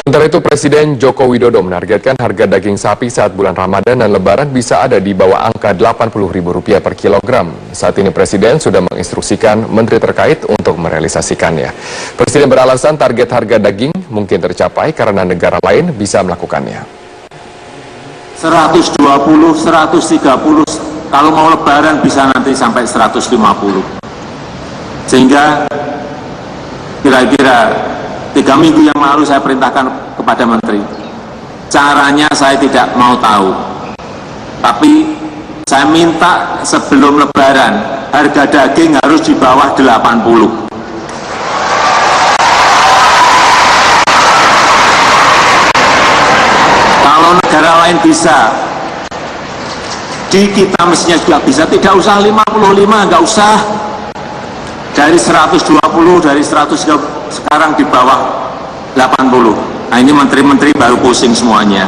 Sementara itu, Presiden Joko Widodo menargetkan harga daging sapi saat bulan Ramadan dan Lebaran bisa ada di bawah angka Rp80.000 per kilogram. Saat ini Presiden sudah menginstruksikan menteri terkait untuk merealisasikannya. Presiden beralasan target harga daging mungkin tercapai karena negara lain bisa melakukannya. 120, 130, kalau mau Lebaran bisa nanti sampai 150. Sehingga kira-kira 3 minggu yang lalu saya perintahkan kepada menteri, caranya saya tidak mau tahu, tapi saya minta sebelum Lebaran harga daging harus di bawah 80. Kalau negara lain bisa, di kita mestinya juga bisa. Tidak usah 55, nggak usah. Dari 120, dari 130, sekarang di bawah 80. Nah, ini menteri-menteri baru pusing semuanya.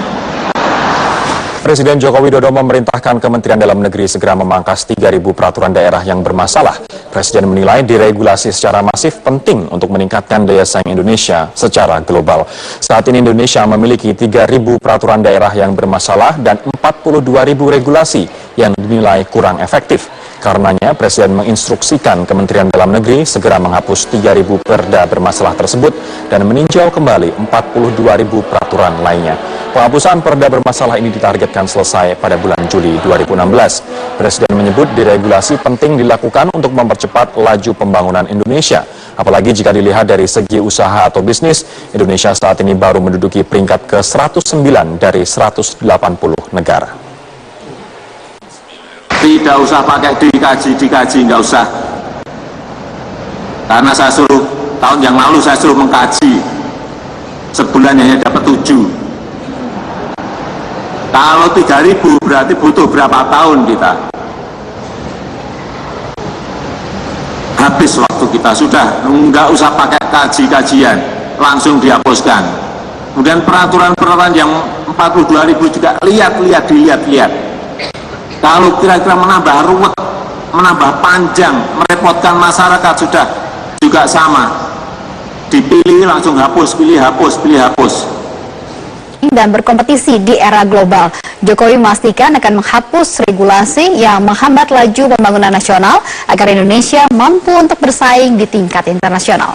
Presiden Joko Widodo memerintahkan Kementerian Dalam Negeri segera memangkas 3.000 peraturan daerah yang bermasalah. Presiden menilai diregulasi secara masif penting untuk meningkatkan daya saing Indonesia secara global. Saat ini Indonesia memiliki 3.000 peraturan daerah yang bermasalah dan 42.000 regulasi yang dinilai kurang efektif. Karenanya, Presiden menginstruksikan Kementerian Dalam Negeri segera menghapus 3.000 perda bermasalah tersebut dan meninjau kembali 42.000 peraturan lainnya. Penghapusan perda bermasalah ini ditargetkan selesai pada bulan Juli 2016. Presiden menyebut diregulasi penting dilakukan untuk mempercepat laju pembangunan Indonesia. Apalagi jika dilihat dari segi usaha atau bisnis, Indonesia saat ini baru menduduki peringkat ke-109 dari 180 negara. Tidak usah pakai dikaji, nggak usah. Karena saya suruh, tahun yang lalu saya suruh mengkaji, sebulan hanya dapat 7. Kalau 3.000 berarti butuh berapa tahun kita? Habis waktu kita, sudah, nggak usah pakai kajian, langsung dihapuskan. Kemudian peraturan-peraturan yang 42.000 juga dilihat. Kalau kira-kira menambah ruwet, menambah panjang, merepotkan masyarakat, sudah juga sama. Dipilih langsung hapus, pilih hapus. Dan berkompetisi di era global, Jokowi memastikan akan menghapus regulasi yang menghambat laju pembangunan nasional agar Indonesia mampu untuk bersaing di tingkat internasional.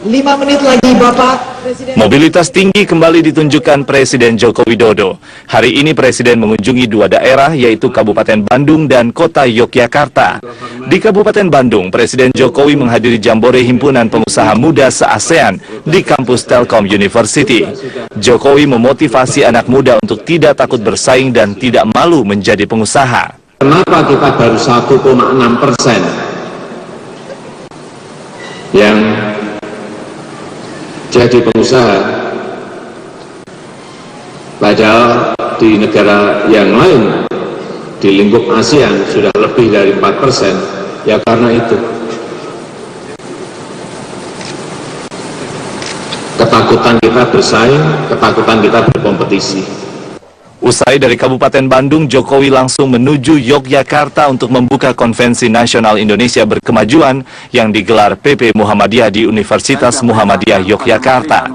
5 menit lagi Bapak Presiden. Mobilitas tinggi kembali ditunjukkan Presiden Joko Widodo. Hari ini Presiden mengunjungi 2 daerah yaitu Kabupaten Bandung dan Kota Yogyakarta. Di Kabupaten Bandung, Presiden Jokowi menghadiri Jambore Himpunan Pengusaha Muda se-ASEAN di kampus Telkom University. Jokowi memotivasi anak muda untuk tidak takut bersaing dan tidak malu menjadi pengusaha. Kenapa kita baru 1,6% yang jadi pengusaha, padahal di negara yang lain di lingkup ASEAN sudah lebih dari 4%, ya karena itu ketakutan kita bersaing, ketakutan kita berkompetisi. Usai dari Kabupaten Bandung, Jokowi langsung menuju Yogyakarta untuk membuka Konvensi Nasional Indonesia Berkemajuan yang digelar PP Muhammadiyah di Universitas Muhammadiyah Yogyakarta.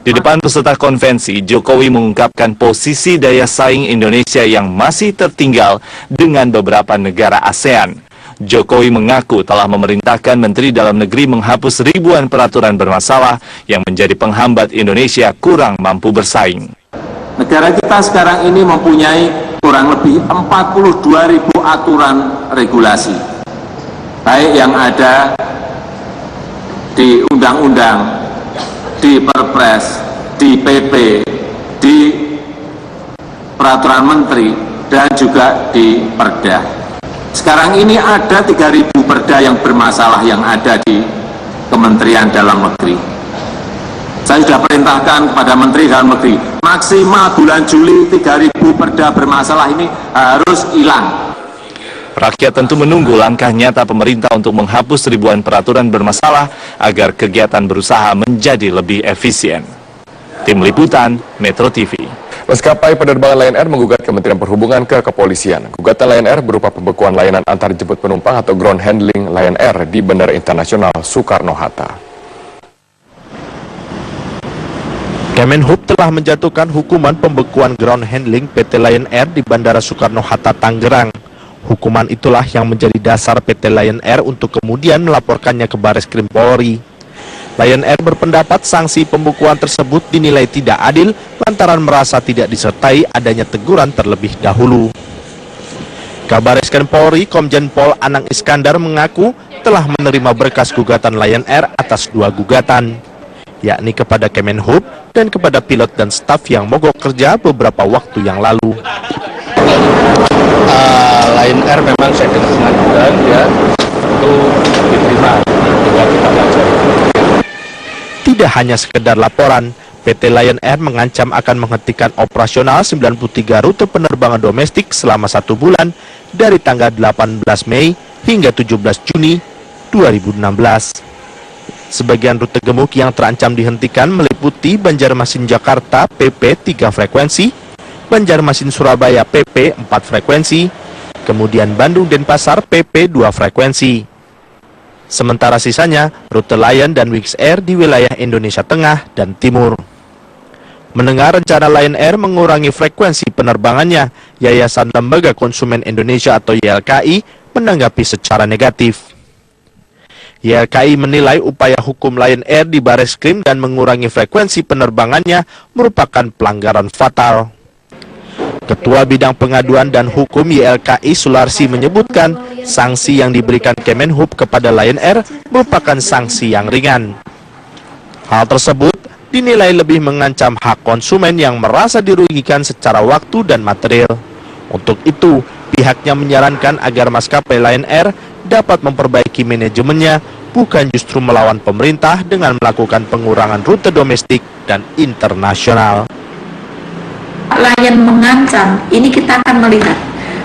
Di depan peserta konvensi, Jokowi mengungkapkan posisi daya saing Indonesia yang masih tertinggal dengan beberapa negara ASEAN. Jokowi mengaku telah memerintahkan Menteri Dalam Negeri menghapus ribuan peraturan bermasalah yang menjadi penghambat Indonesia kurang mampu bersaing. Negara kita sekarang ini mempunyai kurang lebih 42.000 aturan regulasi, baik yang ada di undang-undang, di perpres, di PP, di peraturan menteri, dan juga di perda. Sekarang ini ada 3.000 perda yang bermasalah yang ada di Kementerian Dalam Negeri. Saya sudah perintahkan pada Menteri Dalam Negeri, maksimal bulan Juli 3.000 perda bermasalah ini harus hilang. Rakyat tentu menunggu langkah nyata pemerintah untuk menghapus ribuan peraturan bermasalah agar kegiatan berusaha menjadi lebih efisien. Tim Liputan, Metro TV. Maskapai penerbangan Lion Air menggugat Kementerian Perhubungan ke kepolisian. Gugatan Lion Air berupa pembekuan layanan antar jemput penumpang atau ground handling Lion Air di Bandara Internasional Soekarno-Hatta. Kemenhub telah menjatuhkan hukuman pembekuan ground handling PT Lion Air di Bandara Soekarno-Hatta, Tangerang. Hukuman itulah yang menjadi dasar PT Lion Air untuk kemudian melaporkannya ke Bareskrim Polri. Lion Air berpendapat sanksi pembekuan tersebut dinilai tidak adil lantaran merasa tidak disertai adanya teguran terlebih dahulu. Kabareskrim Polri Komjen Pol Anang Iskandar mengaku telah menerima berkas gugatan Lion Air atas 2 gugatan, yakni kepada Kemenhub dan kepada pilot dan staf yang mogok kerja beberapa waktu yang lalu. Lion Air memang saya dengar pengadilan ya itu diterima juga kita pelajari. Tidak hanya sekedar laporan, PT Lion Air mengancam akan menghentikan operasional 93 rute penerbangan domestik selama 1 bulan dari tanggal 18 Mei hingga 17 Juni 2016. Sebagian rute gemuk yang terancam dihentikan meliputi Banjarmasin Jakarta PP 3 frekuensi, Banjarmasin Surabaya PP 4 frekuensi, kemudian Bandung Denpasar PP 2 frekuensi. Sementara sisanya rute Lion dan Wings Air di wilayah Indonesia Tengah dan Timur. Mendengar rencana Lion Air mengurangi frekuensi penerbangannya, Yayasan Lembaga Konsumen Indonesia atau YLKI menanggapi secara negatif. YLKI menilai upaya hukum Lion Air di Bareskrim dan mengurangi frekuensi penerbangannya merupakan pelanggaran fatal. Ketua Bidang Pengaduan dan Hukum YLKI Sularsi menyebutkan sanksi yang diberikan Kemenhub kepada Lion Air merupakan sanksi yang ringan. Hal tersebut dinilai lebih mengancam hak konsumen yang merasa dirugikan secara waktu dan material. Untuk itu, pihaknya menyarankan agar maskapai Lion Air dapat memperbaiki manajemennya, bukan justru melawan pemerintah dengan melakukan pengurangan rute domestik dan internasional. Lion mengancam, ini kita akan melihat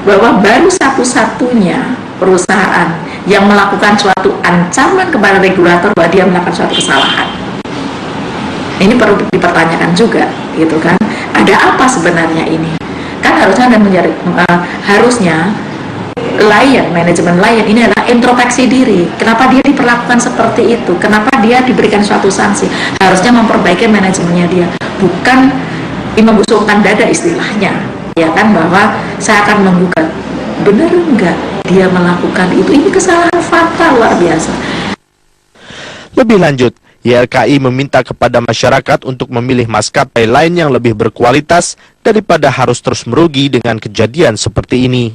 bahwa baru satu-satunya perusahaan yang melakukan suatu ancaman kepada regulator bahwa dia melakukan suatu kesalahan. Ini perlu dipertanyakan juga, gitu kan? Ada apa sebenarnya ini? Kan harusnya harusnya Lion, manajemen Lion ini adalah introspeksi diri. Kenapa dia diperlakukan seperti itu? Kenapa dia diberikan suatu sanksi? Harusnya memperbaiki manajemennya dia, bukan membusungkan dada istilahnya, ya kan, bahwa saya akan menggugat. Benar enggak dia melakukan itu? Ini kesalahan fatal luar biasa. Lebih lanjut, YLKI meminta kepada masyarakat untuk memilih maskapai lain yang lebih berkualitas daripada harus terus merugi dengan kejadian seperti ini.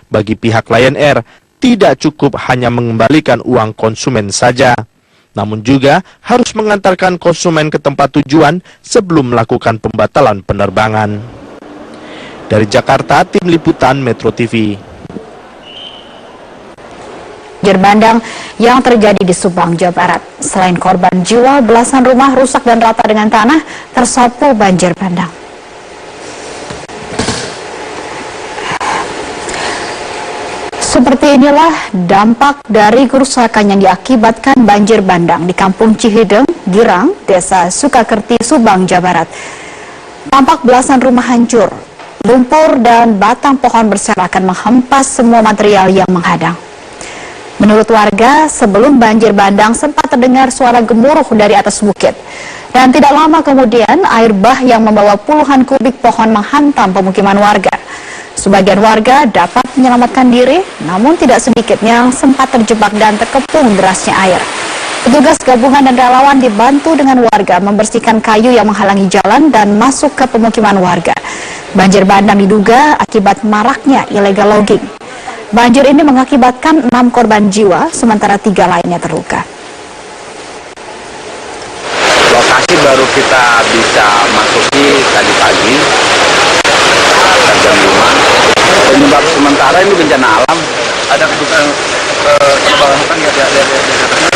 Bagi pihak Lion Air, tidak cukup hanya mengembalikan uang konsumen saja, namun juga harus mengantarkan konsumen ke tempat tujuan sebelum melakukan pembatalan penerbangan. Dari Jakarta, Tim Liputan Metro TV. Banjir bandang yang terjadi di Subang, Jawa Barat. Selain korban jiwa, belasan rumah rusak dan rata dengan tanah tersapu banjir bandang. Seperti inilah dampak dari kerusakan yang diakibatkan banjir bandang di Kampung Cihideng, Girang, Desa Sukakerti, Subang, Jawa Barat. Tampak belasan rumah hancur, lumpur dan batang pohon berserakan menghempas semua material yang menghadang. Menurut warga, sebelum banjir bandang sempat terdengar suara gemuruh dari atas bukit. Dan tidak lama kemudian, air bah yang membawa puluhan kubik pohon menghantam pemukiman warga. Sebagian warga dapat menyelamatkan diri, namun tidak sedikit yang sempat terjebak dan terkepung derasnya air. Petugas gabungan dan relawan dibantu dengan warga membersihkan kayu yang menghalangi jalan dan masuk ke pemukiman warga. Banjir bandang diduga akibat maraknya illegal logging. Banjir ini mengakibatkan 6 korban jiwa, sementara 3 lainnya terluka. Lokasi baru kita bisa masuki tadi pagi, jam 5. Penyebab sementara ini bencana alam. Ada kebutuhan kebakaran hutan nggak ada?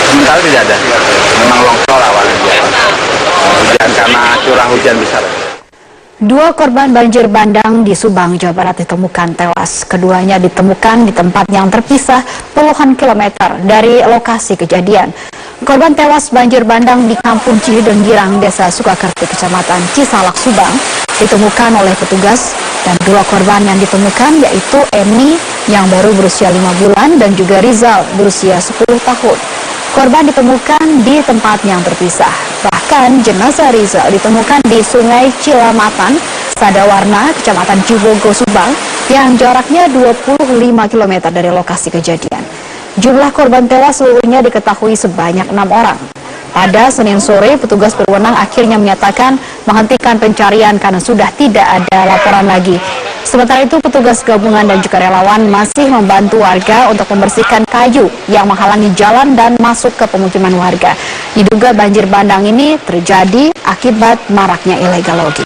Sementara tidak ada. Memang longsor awalnya. Hujan karena curah hujan besar. 2 korban banjir bandang di Subang, Jawa Barat ditemukan tewas. Keduanya ditemukan di tempat yang terpisah puluhan kilometer dari lokasi kejadian. Korban tewas banjir bandang di Kampung Cihideng, Girang, Desa Sukakerti, Kecamatan Cisalak, Subang, ditemukan oleh petugas. Dan 2 korban yang ditemukan yaitu Eni yang baru berusia 5 bulan dan juga Rizal berusia 10 tahun. korban ditemukan di tempat yang terpisah. Bahkan jenazah Rizal ditemukan di Sungai Cilamatan, Sadawarna, Kecamatan Cibogo, Subang, yang jaraknya 25 km dari lokasi kejadian. Jumlah korban tewas seluruhnya diketahui sebanyak 6 orang. Pada Senin sore, petugas berwenang akhirnya menyatakan menghentikan pencarian karena sudah tidak ada laporan lagi. Sementara itu, petugas gabungan dan juga relawan masih membantu warga untuk membersihkan kayu yang menghalangi jalan dan masuk ke pemukiman warga. Diduga banjir bandang ini terjadi akibat maraknya illegal logging.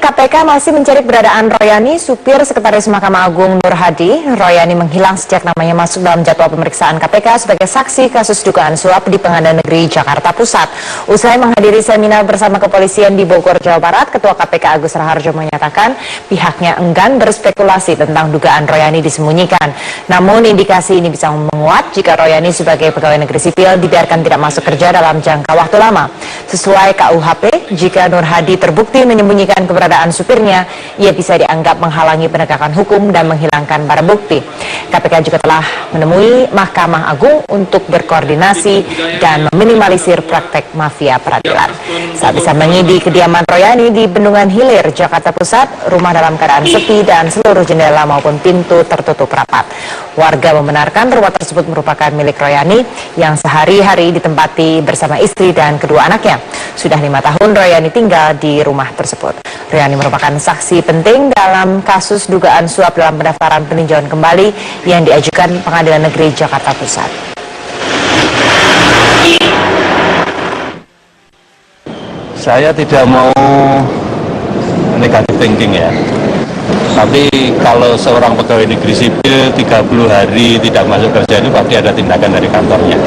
KPK masih mencari keberadaan Royani, supir Sekretaris Mahkamah Agung Nur Hadi. Royani menghilang sejak namanya masuk dalam jadwal pemeriksaan KPK sebagai saksi kasus dugaan suap di Pengadilan Negeri Jakarta Pusat. Usai menghadiri seminar bersama kepolisian di Bogor, Jawa Barat, Ketua KPK Agus Raharjo menyatakan pihaknya enggan berspekulasi tentang dugaan Royani disembunyikan. Namun indikasi ini bisa menguat jika Royani sebagai pegawai negeri sipil dibiarkan tidak masuk kerja dalam jangka waktu lama. Sesuai KUHP, jika Nur Hadi terbukti menyembunyikan keberadaan supirnya, ia bisa dianggap menghalangi penegakan hukum dan menghilangkan barang bukti. KPK juga telah menemui Mahkamah Agung untuk berkoordinasi dan meminimalisir praktek mafia peradilan. Saat disambangi di kediaman Royani di Bendungan Hilir, Jakarta Pusat, rumah dalam keadaan sepi dan seluruh jendela maupun pintu tertutup rapat. Warga membenarkan rumah tersebut merupakan milik Royani yang sehari-hari ditempati bersama istri dan kedua anaknya. Sudah 5 tahun Royani tinggal di rumah tersebut. Royani merupakan saksi penting dalam kasus dugaan suap dalam pendaftaran peninjauan kembali yang diajukan Pengadilan Negeri Jakarta Pusat. Saya tidak mau negatif thinking ya. Tapi kalau seorang pegawai negeri sipil 30 hari tidak masuk kerja itu pasti ada tindakan dari kantornya.